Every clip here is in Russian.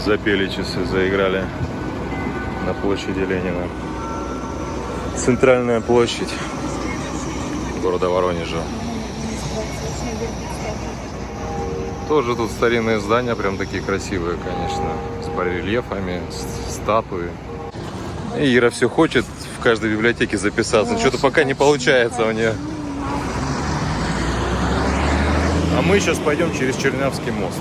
Запели часы, заиграли на площади Ленина. Центральная площадь города Воронежа. Тоже тут старинные здания, прям такие красивые, конечно, с барельефами, статуи. И Ира все хочет в каждой библиотеке записаться, что-то пока не получается у нее. А мы сейчас пойдем через Чернявский мост.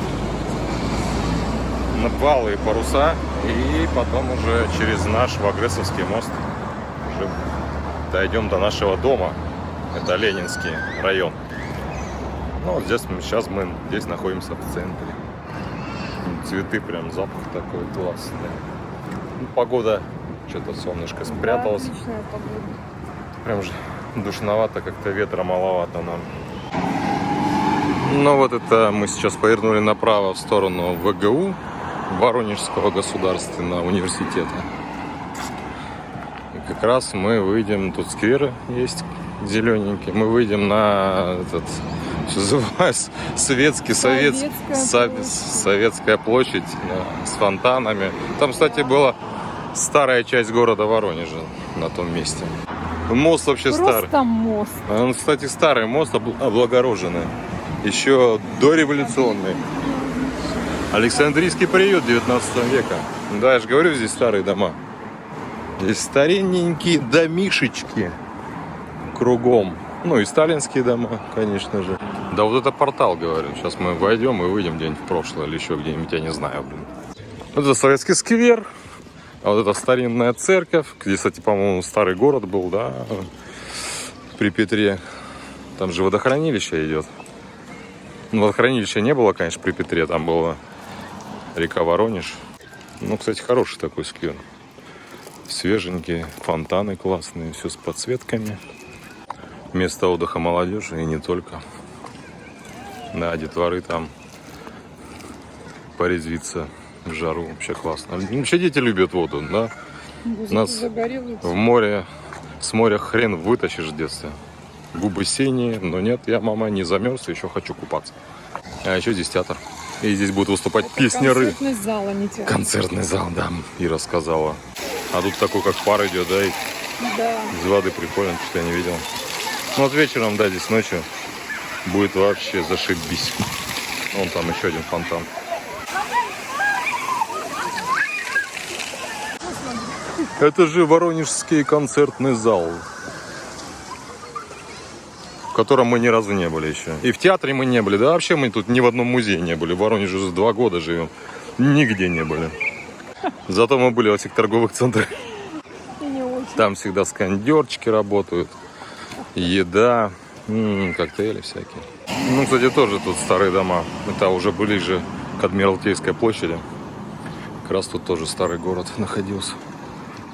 На палые паруса и потом уже через наш Вагресовский мост уже дойдем до нашего дома. Это Ленинский район. Ну вот сейчас мы здесь находимся в центре. Цветы, прям запах такой классный. Ну, погода, что-то солнышко спряталось. Да, отличная погода. Прям же душновато, как-то ветра маловато нам. Ну вот это мы сейчас повернули направо в сторону ВГУ, Воронежского государственного университета. И как раз мы выйдем, тут сквер есть зелененький, мы выйдем на этот, что называется, Советская площадь, да, с фонтанами. Там, кстати, была старая часть города Воронежа на том месте. Мост вообще старый. Просто мост. Он, кстати, старый мост, облагороженный. Еще дореволюционный. Александрийский период 19 века. Да, я же говорю, здесь старые дома. Здесь старенькие домишечки кругом. Ну и сталинские дома, конечно же. Да вот это портал, говорю. Сейчас мы войдем и выйдем где-нибудь в прошлое или еще где-нибудь, я не знаю, блин. Вот это советский сквер. А вот это старинная церковь. Где, кстати, по-моему, старый город был, да, при Петре. Там же водохранилище идет. Ну, водохранилища не было, конечно, при Петре. Там была река Воронеж. Ну, кстати, хороший такой сквер. Свеженькие, фонтаны классные, все с подсветками. Место отдыха молодежи и не только. Да, детворы там порезвиться в жару. Вообще классно. Вообще дети любят воду, да? Нас в море, с моря хрен вытащишь в детстве. Губы синие, но нет, я, мама, не замерз, еще хочу купаться. А еще здесь театр. И здесь будут выступать песняры. Концертный зал, а не театр. Концертный зал, да, Ира сказала. А тут такой, как пар идет, да, и Да. из воды прикольно, что я не видел. Ну вот вечером, да, здесь ночью будет вообще зашибись. Вон там еще один фонтан. Это же Воронежский концертный зал, в котором мы ни разу не были еще. И в театре мы не были. Да вообще мы тут ни в одном музее не были. В Воронеже уже 2 года живем. Нигде не были. Зато мы были во всех торговых центрах. Там всегда скандерчики работают. Еда. Коктейли всякие. Ну, кстати, тоже тут старые дома. Это уже ближе к Адмиралтейской площади. Как раз тут тоже старый город находился.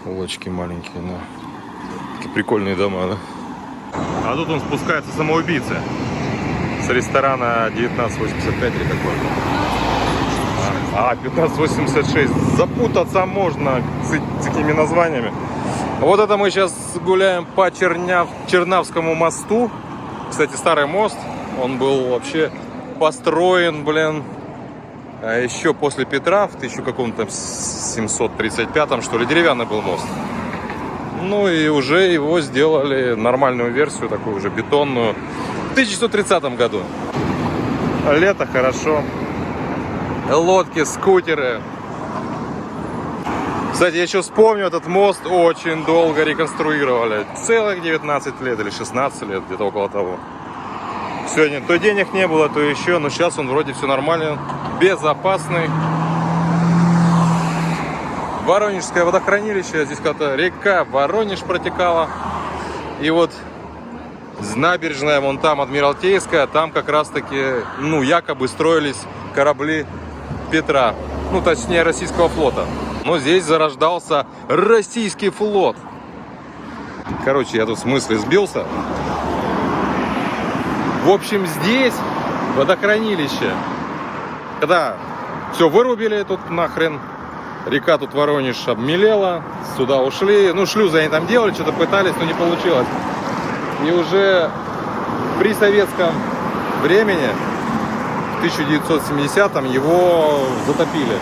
Улочки маленькие, но такие прикольные дома, да? А тут он спускается самоубийца с ресторана 1985 или какой? 1586. Запутаться можно с такими названиями. Вот это мы сейчас гуляем по Чернявскому мосту. Кстати, старый мост. Он был вообще построен, блин, еще после Петра, в 1735-м, что ли, деревянный был мост. Ну и уже его сделали нормальную версию, такую уже бетонную, в 1930 году. Лето, хорошо. Лодки, скутеры. Кстати, я еще вспомню, этот мост очень долго реконструировали. Целых 19 лет или 16 лет, где-то около того. Сегодня то денег не было, то еще, но сейчас он вроде все нормально, безопасный. Воронежское водохранилище, здесь какая-то река Воронеж протекала. И вот набережная, вон там Адмиралтейская, там как раз таки, ну, якобы строились корабли Петра, ну, точнее, российского флота. Но здесь зарождался российский флот. Короче, я тут в смысле сбился. В общем, здесь водохранилище. Когда все вырубили тут нахрен, река тут Воронеж обмелела, сюда ушли. Ну, шлюзы они там делали, что-то пытались, но не получилось. И уже при советском времени, в 1970-м, его затопили.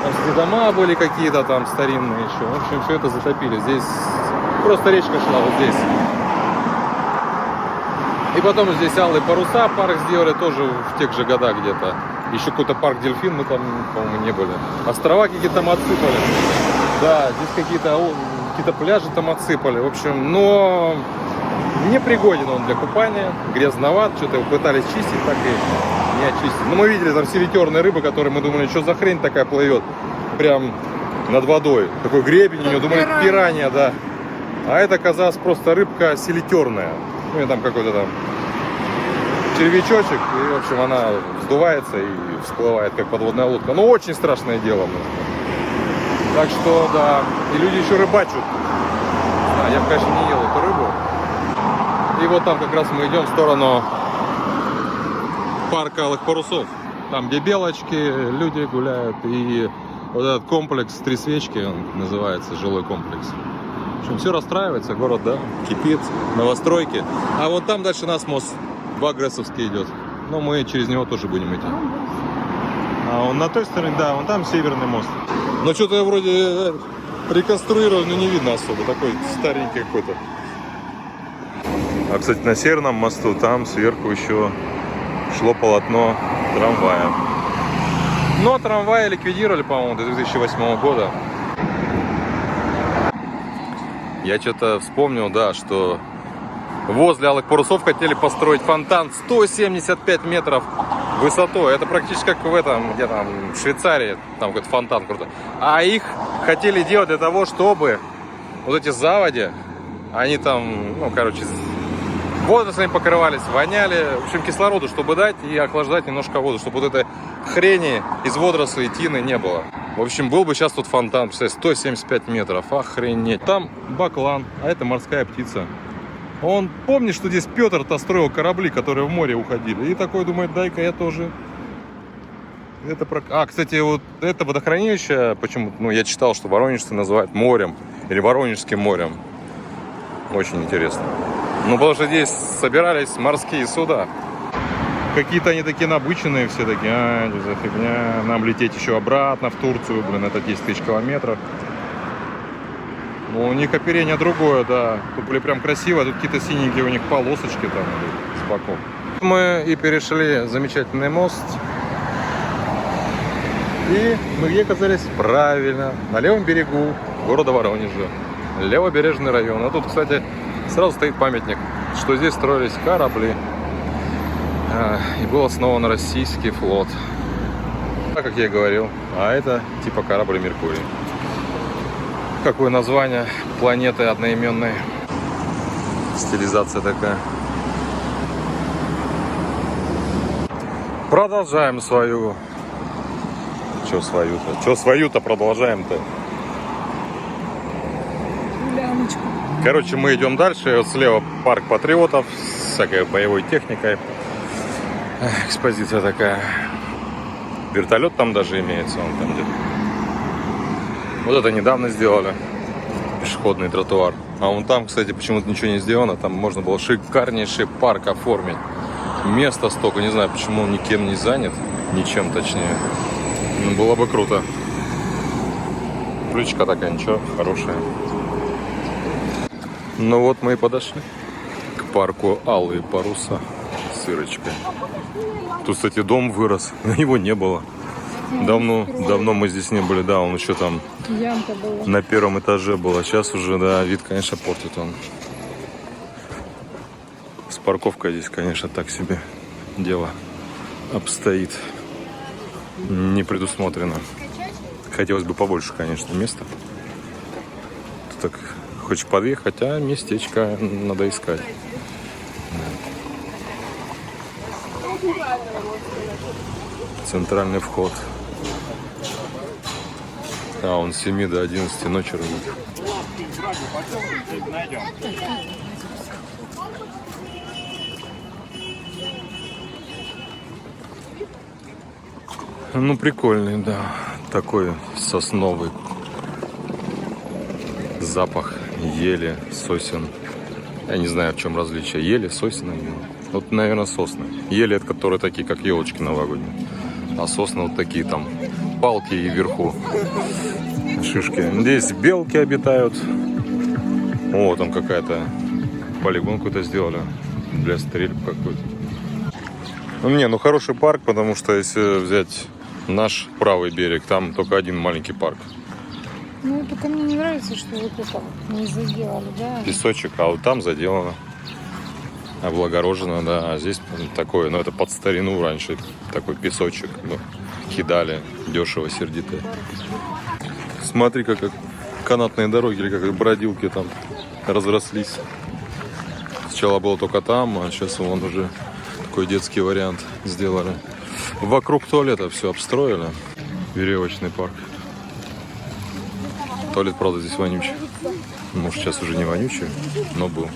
Там, кстати, дома были какие-то там старинные еще. В общем, все это затопили. Здесь просто речка шла вот здесь. И потом здесь Алые паруса парк сделали тоже в тех же годах где-то. Еще какой-то парк Дельфин мы там, по-моему, не были. Острова какие-то там отсыпали. Да, здесь какие-то пляжи там отсыпали. В общем, но не пригоден он для купания. Грязноват, что-то его пытались чистить, так и не очистить. Но мы видели там селитерные рыбы, которые мы думали, что за хрень такая плывет. Прям над водой. Такой гребень у нее, думали, пиранья, да. А это оказалось просто рыбка селитерная. Ну и там какой-то там червячочек, и в общем она вздувается и всплывает как подводная лодка. Ну очень страшное дело. Так что да, и люди еще рыбачат. Да, я бы, конечно, не ел эту рыбу. И вот там как раз мы идем в сторону парка Алых парусов. Там где белочки, люди гуляют, и вот этот комплекс «Три свечки», он называется, жилой комплекс. В общем, все расстраивается, город, да, кипит, новостройки. А вот там дальше нас мост Багресовский идет. Но мы через него тоже будем идти. А он на той стороне, да, вон там Северный мост. Но что-то вроде реконструировали, но не видно особо. Такой старенький какой-то. А, кстати, на Северном мосту там сверху еще шло полотно трамвая. Но трамваи ликвидировали, по-моему, до 2008 года. Я что-то вспомнил, да, что возле Алых парусов хотели построить фонтан 175 метров высотой. Это практически как в этом, где там, в Швейцарии, там какой-то фонтан круто. А их хотели делать для того, чтобы вот эти заводи, они там, ну, короче, водоросли покрывались, воняли. В общем, кислороду, чтобы дать и охлаждать немножко воду, чтобы вот этой хрени из водорослей и тины не было. В общем, был бы сейчас тут фонтан, представляете, 175 метров, охренеть. Там баклан, а это морская птица. Он помнит, что здесь Петр-то строил корабли, которые в море уходили. И такой думает, дай-ка я тоже. Это про... А, кстати, вот это водохранилище, почему-то, ну, я читал, что воронежцы называют морем или Воронежским морем. Очень интересно. Ну, потому что здесь собирались морские суда. Какие-то они такие набыченные все такие, что за фигня, нам лететь еще обратно в Турцию, блин, это 10 тысяч километров. Ну, у них оперение другое, да, тут были прям красиво, тут какие-то синенькие у них полосочки там с боков. Мы и перешли замечательный мост, и мы где оказались? Правильно, на левом берегу города Воронежа, левобережный район. А тут, кстати, сразу стоит памятник, что здесь строились корабли. И был основан российский флот. Так, как я и говорил. А это типа корабль Меркурий. Какое название планеты одноименной. Стилизация такая. Продолжаем свою... Че свою-то? Че свою-то продолжаем-то? Гуляночку. Короче, мы идем дальше. Вот слева парк патриотов с всякой боевой техникой. Экспозиция такая. Вертолет там даже имеется. Он там где-то. Вот это недавно сделали. Пешеходный тротуар. А вон там, кстати, почему-то ничего не сделано. Там можно было шикарнейший парк оформить. Места столько. Не знаю, почему он никем не занят. Ничем точнее. Ну, было бы круто. Ключка такая, ничего, хорошая. Ну вот мы и подошли к парку Алые паруса с Ирочкой. Тут, кстати, дом вырос, его не было. Давно мы здесь не были, да, он еще там Ямка была. на первом этаже был. Сейчас уже, да, вид, конечно, портит он. С парковкой здесь, конечно, так себе дело обстоит. Не предусмотрено. Хотелось бы побольше, конечно, места. Тут так хочешь подъехать, а местечко надо искать. Центральный вход. А, он с 7 до 11 ночи работает. Ну, прикольный, да. Такой сосновый запах ели, сосен. Я не знаю, в чем различие. Ели, сосен. Вот, наверное, сосны. Ели, это которые такие, как елочки новогодние. А сосны вот такие там палки и вверху шишки. Здесь белки обитают. О, там какая-то полигон какой-то сделали для стрельб какой-то. Ну хороший парк, потому что если взять наш правый берег, там только один маленький парк. Ну, только мне не нравится, что вот это не заделали, да? Песочек, а вот там заделано. Облагорожено, да. А здесь такое, это под старину раньше. Такой песочек. Кидали дешево, сердито. Смотри, как канатные дороги или как бродилки там разрослись. Сначала было только там, а сейчас вон уже такой детский вариант сделали. Вокруг туалета все обстроили. Веревочный парк. Туалет, правда, здесь вонючий. Может, сейчас уже не вонючий, но был.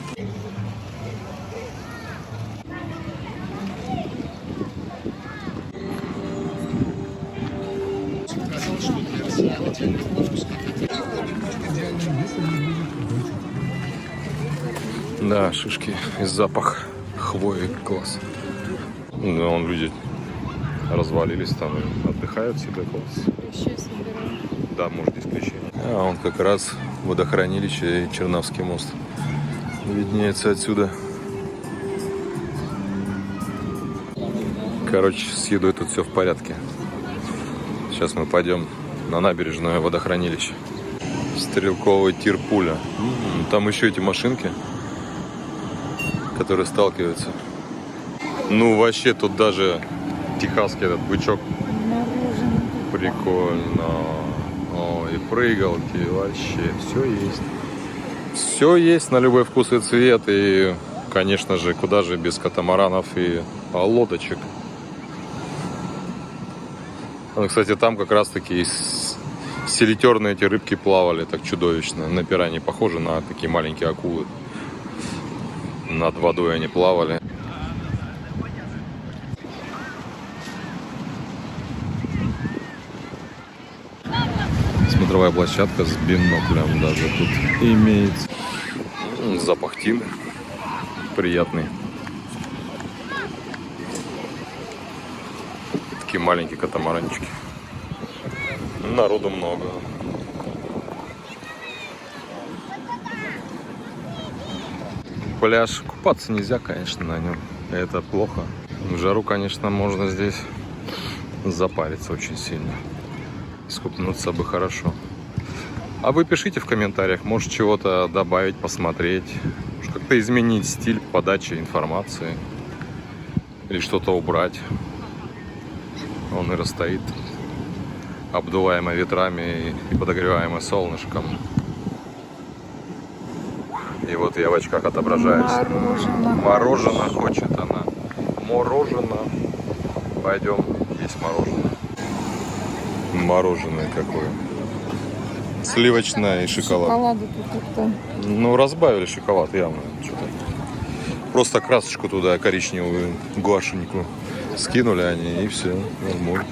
Да, шишки и запах хвои класс. Да, вон люди развалились там и отдыхают себе класс. Вещей собираю. Да, может, исключение. А он как раз водохранилище и Чернавский мост виднеется отсюда. Короче, с едой тут все в порядке. Сейчас мы пойдем на набережное водохранилище. Стрелковый тир пуля. Там еще эти машинки, которые сталкиваются. Ну, вообще, тут даже техасский этот бычок. Мороженое. Прикольно. О, и прыгалки, вообще. Все есть. Все есть на любой вкус и цвет. И, конечно же, куда же без катамаранов и лодочек. Ну, кстати, там как раз таки селитерные эти рыбки плавали так чудовищно. На пираньи похожи на такие маленькие акулы. Над водой они плавали. Смотровая площадка с биноклем даже тут имеется. Запах тины приятный. Такие маленькие катамаранчики. Народу много. Пляж. Купаться нельзя, конечно, на нем. Это плохо. В жару, конечно, можно здесь запариться очень сильно. Скупнуться бы хорошо. А вы пишите в комментариях, может чего-то добавить, посмотреть. Может как-то изменить стиль подачи информации. Или что-то убрать. Он и расстоит, обдуваемый ветрами и подогреваемый солнышком. И вот я в очках отображаюсь. Мороженое. Мороженое хочет она. Мороженое. Пойдем есть мороженое. Мороженое какое. Сливочное и шоколад. Шоколада тут как-то. Ну, разбавили шоколад явно. Что-то. Просто красочку туда коричневую, гуашенькую скинули они и все. Нормально.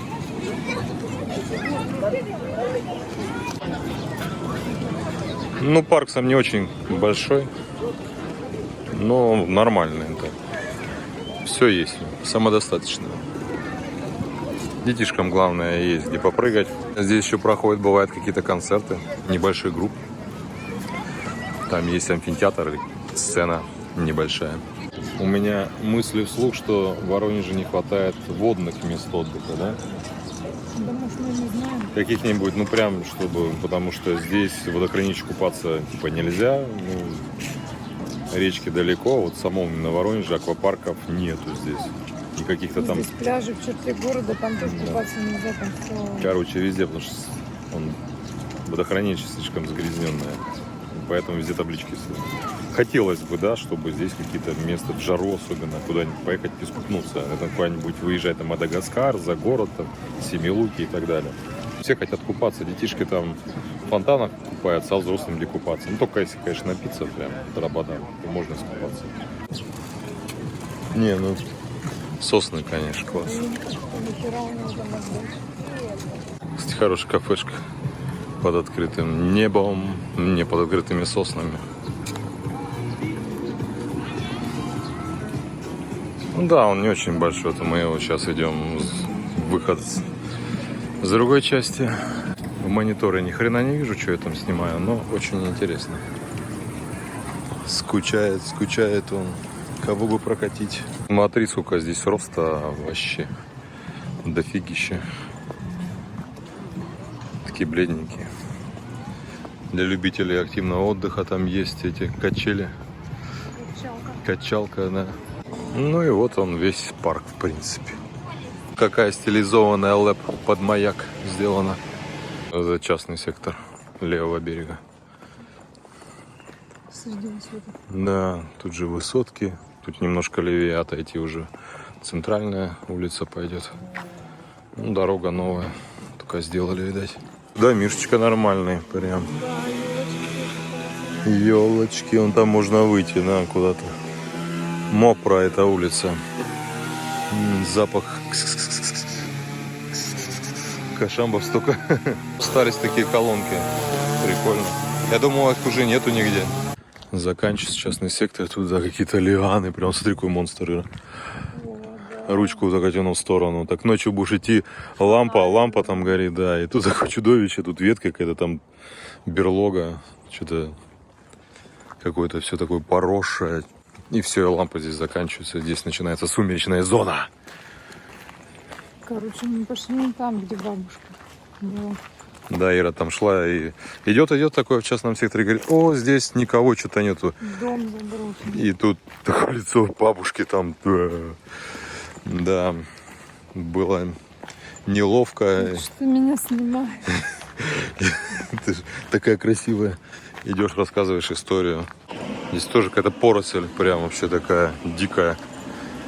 Ну, парк сам не очень большой, но нормальный. Это. Все есть, самодостаточно. Детишкам главное есть где попрыгать. Здесь еще проходят, бывают какие-то концерты небольших групп. Там есть амфитеатр или сцена небольшая. У меня мысли вслух, что в Воронеже не хватает водных мест отдыха, да? Да, может, мы не знаем. Каких-нибудь, ну прям, чтобы, потому что здесь в водохранилище купаться типа нельзя, ну, речки далеко, вот в самом на Воронеже аквапарков нету здесь. И каких-то там... Здесь пляжи в черте города, там тоже купаться нельзя, там все. Короче, везде, потому что водохранилище слишком загрязненное. Поэтому везде таблички стоят. Хотелось бы, да, чтобы здесь какие-то места в жару особенно, куда-нибудь поехать искупнуться. Это куда-нибудь выезжать на Мадагаскар, за город, там, Семилуки и так далее. Все хотят купаться, детишки там в фонтанах купаются, а взрослым где купаться. Ну, только если, конечно, напиться прям драбада, то можно искупаться. Не, ну, сосны, конечно, класс. Кстати, хорошая кафешка под открытым небом, не под открытыми соснами. Ну да, он не очень большой, это мы его сейчас идем выход С другой части в мониторе ни хрена не вижу, что я там снимаю, но очень интересно. Скучает он. Кого бы прокатить. Смотри, сколько здесь роста вообще. Дофигища. Такие бледненькие. Для любителей активного отдыха там есть эти качели. Качалка, да. Ну и вот он весь парк, в принципе. Какая стилизованная лэп под маяк сделана. Это частный сектор левого берега. Да, тут же высотки. Тут немножко левее отойти уже центральная улица пойдет. Ну, дорога новая. Только сделали, видать. Да, Мишечка нормальный прям. Елочки, вон там можно выйти, да, куда-то. Мопра эта улица. Запах. Кашамбов столько. Остались такие колонки. Прикольно. Я думал, их уже нету нигде. Заканчивается частный сектор. Тут да, какие-то лианы. Прям смотри, какой монстр. Ручку закатил в сторону. Так ночью будешь идти, лампа там горит, да. И тут такое чудовище, тут ветка какая-то там, берлога. Что-то какое-то все такое поросшее. И все, и лампа здесь заканчивается. Здесь начинается сумеречная зона. Короче, мы пошли там, где бабушка была. Да, Ира там шла и идет такое в частном секторе, говорит, о, здесь никого, что-то нету. Дом заброшен. И тут такое лицо бабушки там, да, было неловко. Что ты меня снимаешь? Ты же такая красивая. Идешь, рассказываешь историю. Здесь тоже какая-то поросль, прям вообще такая дикая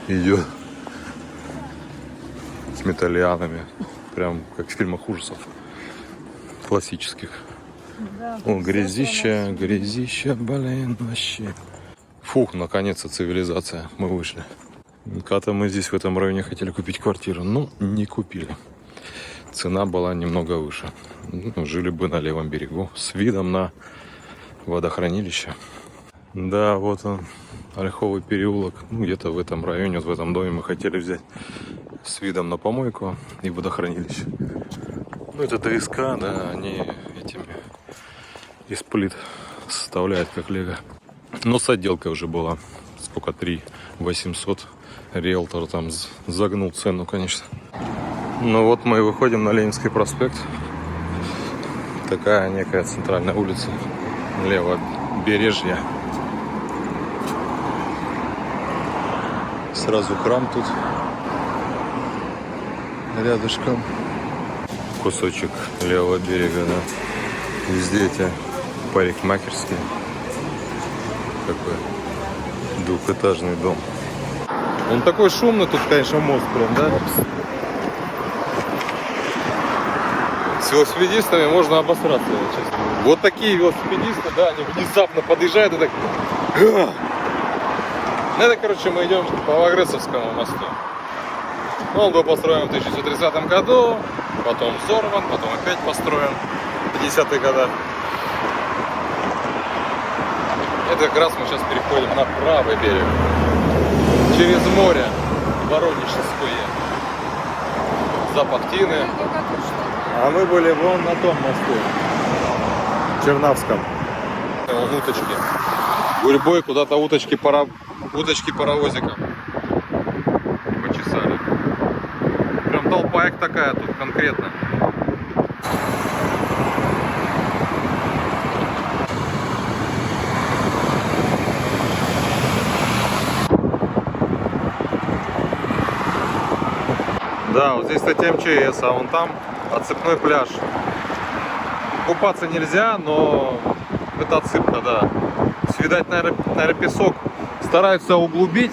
идет. С металлианами. Прям как в фильмах ужасов. Классических. Да, О, грязища, блин, вообще. Фух, наконец-то цивилизация. Мы вышли. Когда-то мы здесь в этом районе хотели купить квартиру, но не купили. Цена была немного выше. Ну, жили бы на левом берегу с видом на водохранилище. Да, вот он, Ольховый переулок. Ну, где-то в этом районе, вот в этом доме мы хотели взять с видом на помойку и водохранилище. Ну, это ДСК, да, они этими из плит составляют как лего. Но с отделкой уже была. Сколько? 3 800. Риэлтор там загнул цену, конечно. Ну вот мы выходим на Ленинский проспект. Такая некая центральная улица. Левобережья. Сразу храм тут. Рядышком. Кусочек левого берега, да. Везде эти парикмахерские. Такой двухэтажный дом. Он такой шумный, тут, конечно, мост прям, да? С велосипедистами можно обосраться, честно. Вот такие велосипедисты, да, они внезапно подъезжают и так... Ну, это, короче, мы идем по Вагресовскому мосту. Он был построен в 1930 году, потом взорван, потом опять построен в 50-х годах. Это как раз мы сейчас переходим на правый берег. Через море. Воронежское. Запах тины. А мы были вон на том мосту. Чернавском. Вон уточки. Гурьбой куда-то уточки паровозиком почесали. Прям толпа их такая тут конкретно. Да, вот здесь, кстати, МЧС, а вон там отсыпной пляж. Купаться нельзя, но это отсыпка, да. Видать, наверное, песок стараются углубить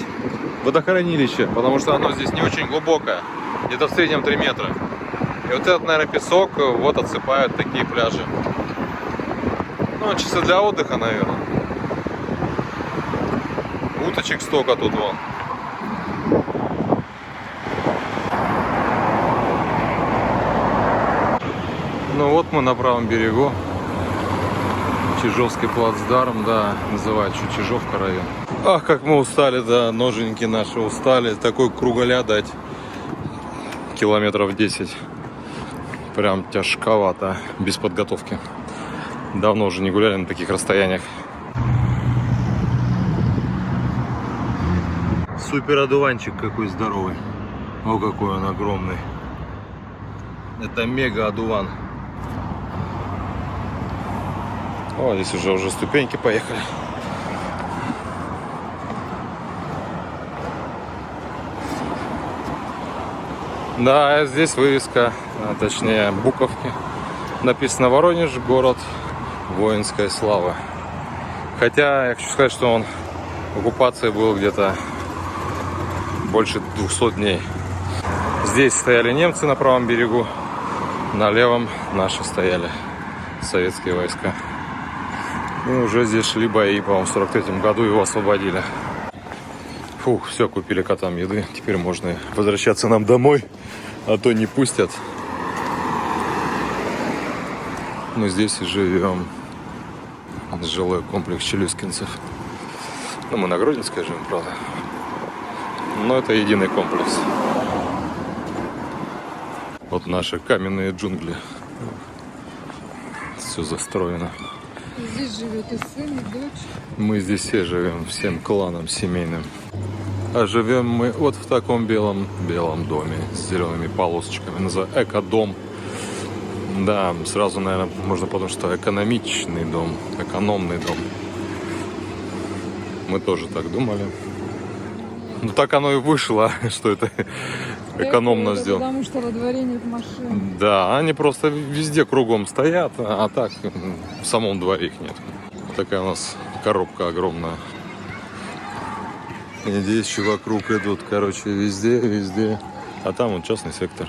водохранилище, потому что оно здесь не очень глубокое, где-то в среднем 3 метра. И вот этот, наверное, песок вот отсыпают такие пляжи. Ну, чисто для отдыха, наверное. Уточек столько тут вон. Ну вот мы на правом берегу. Чижовский плацдарм, да, называют еще Чижовка район. Ах, как мы устали, да, ноженьки наши устали. Такой круголя дать. Километров 10 прям тяжковато, без подготовки. Давно уже не гуляли на таких расстояниях. Супер одуванчик какой здоровый. О, какой он огромный. Это мега одуван. О, здесь уже ступеньки поехали. Да, здесь вывеска, а точнее буковки. Написано: Воронеж, город воинской славы. Хотя я хочу сказать, что он в оккупации был где-то больше 200 дней. Здесь стояли немцы на правом берегу, на левом наши стояли, советские войска. И уже здесь шли бои, по-моему, в 43-м году его освободили. Фух, все, купили котам еды. Теперь можно возвращаться нам домой, а то не пустят. Мы здесь и живем. Жилой комплекс челюскинцев. Ну, мы на Гродненской живем, правда. Но это единый комплекс. Вот наши каменные джунгли. Все застроено. Здесь живет и сын, и дочь. Мы здесь все живем, всем кланом семейным. А живем мы вот в таком белом доме с зелеными полосочками. Называется эко-дом. Да, сразу, наверное, можно подумать, что экономичный дом, экономный дом. Мы тоже так думали. Ну так оно и вышло, что это экономно Это сделано. потому что во дворе нет машин. Да, они просто везде кругом стоят, а так в самом дворе их нет. Такая у нас коробка огромная. И здесь еще вокруг идут, короче, везде. А там вот частный сектор.